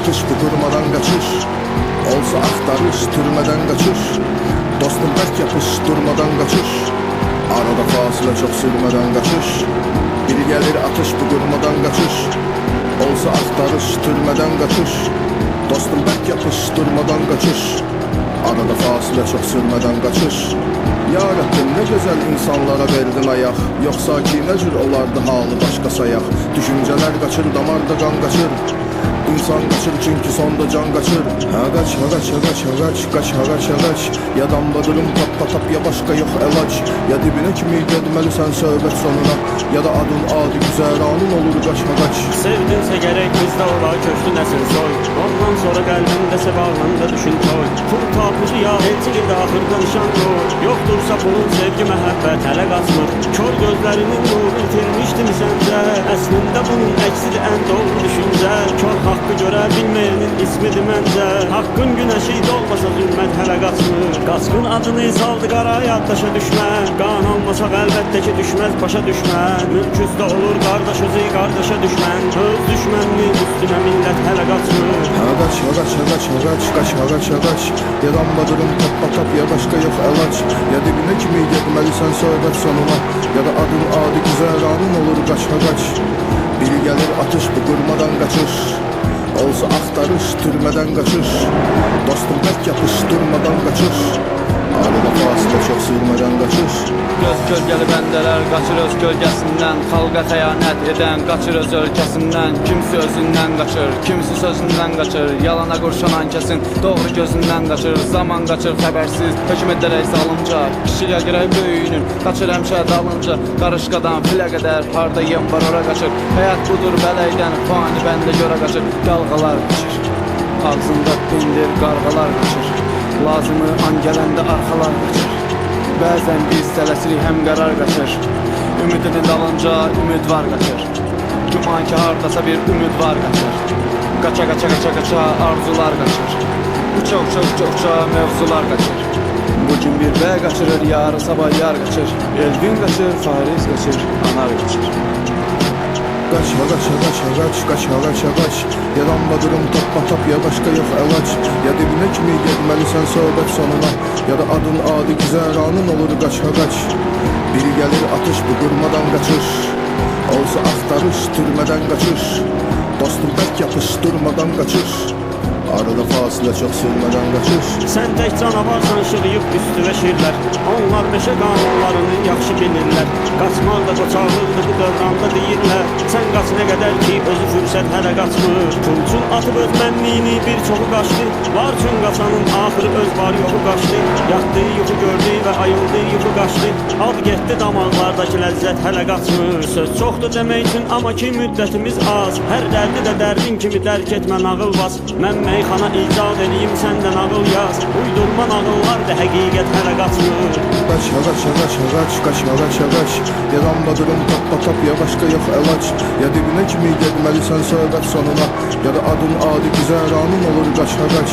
atış bu durmadan kaçış. Olsa aktarış türmeden kaçış. Dostum bərk yapış durmadan kaçış. Arada fasıle çok sürmeden kaçış. Biri gelir atış bu durmadan kaçış. Olsa aktarış türmeden kaçış. Dostum bərk yapış durmadan kaçış. Arada fasıle çok sürmeden kaçış. Ya Rabbim ne güzel insanlara verdin ayak. Yoksa ki ne cür olardı halı başka sayak. Düşünceler kaçır damarda kan kaçır. İnsan kaçır çünkü sonda can kaçır. Hagaç hagaç hagaç hagaç kaç hagaç hagaç. Ya dambadırım tap tap ya başka yok elaç. Ya dibine kimi gedmeli sen söhbet sonuna. Ya da adın adi güzeranın olur kaç hagaç. Sevdinse gerek bizde ola köşkü nesil soy. Ondan sonra kalbinde sebağında düşün toy. Pul tapucu ya elçilir de ahırda nişan koy. Yoktursa bunun sevgi mehabbet hele kasmır. Kör gözlerinin nuru itirmişti mi sence? Əslində bunun əksidi en doğru düşünce. Kör hakkı görebilmeyenin ismidir məncə. Hakkın güneşi dolmasa zülmət hele kasmır. Qaskın adını saldı qara yaddaşa düşmə. Qan almasaq əlbəttə ki düşməz başa düşmə. Mülküzdə olur qardaş özü qardaşa düşmən. Öz düşməninin üstünə millət hələ qaçmır. Hagaç hagaç hagaç hagaç kaç hagaç hagaç. Ya dambadırım tap ya başka yok elaç. Ya dibine kimi gedmeli sen söhbet sonuna. Ya da adın adi güzeranın olur kaç hagaç. Biri gelir atış bu durmadan kaçış. Olsa aktarış türmeden kaçış. Dostum bərk yapış durmadan kaçış. Arada fasıle çok sürmeden kaçış. Göz gölgeli bəndələr qaçır öz gölgəsindən. Xalqa xəyanət edən qaçır öz ölkəsindən. Kimisi özündən qaçır, kimisi sözündən qaçır. Yalana qurşanan kəsin doğru gözündən qaçır. Zaman qaçır xəbərsiz, hökm edərək salınca. Kişiyə girək böyüyünün, qaçır həmşə dalınca. Qarışqadan filə qədər harda yem var ora qaçır. Həyat budur bələkdən, fani bəndə görə qaçır. Dalğalar qaçır, ağzında bindir qarğalar qaçır. Lazımı an gələndə arxalar qaçır. Bəzən biz tələsirik həm qərar qaçır. Ümidinin dalınca ümid var qaçır. Güman ki hardasa bir ümid var qaçır. Qaça qaça qaça qaça arzular qaçır. Uça uça uça uça mevzular qaçır. Bugün bir bəy qaçırır, yarın sabah yar qaçır. Elvin qaçır, Fariz qaçır, anar qaçır. Kaç hagaç hagaç hagaç kaç hagaç hagaç. Ya dambadırım tap ya başka yok elaç. Ya dibine kimi gedmeli sen söhbet sonuna. Ya da adın adi güzeranın olur kaç hagaç. Biri gelir atış bu durmadan kaçış. Olsa aktarış türmeden kaçış. Dostum bərk yapış durmadan kaçış. Arada fasıle çok sürmeden kaçış. Sen tek canavarsan şırıyıp üstüne şirlər. Onlar meşe kanunlarını yaxşı bilirlər. Qaçmaq da qoçaqlıqdır bu dövranda deyirlər. Sen qaç ne kadar ki özü fürsət hələ qaçmır. Pulçun atıp öz mənliyini bir çoxu qaçdı. Var üçün qaçanın axırı öz var yoxu qaçdı. Yatdığı yuxu gördü ve ayıldığı yuxu qaçdı. Ad getdi damaqlardakı ləzzət hələ qaçmır. Söz çoxdur demək üçün amma ki müddətimiz az. Hər dərdi də dərdin kimi dərk etmə nağıl bas. Mən meyxana icad edeyim səndən ağıl yaz. Uydurma nağıllar da həqiqət hələ qaçmır. Kaç hagaç hagaç hagaç kaç hagaç hagaç. Ya dambadırım tap ya başka yok elaç. Ya dibine kimi gedmeli sen söhbet sonuna. Ya da adın adi güzeranın olur kaç hagaç.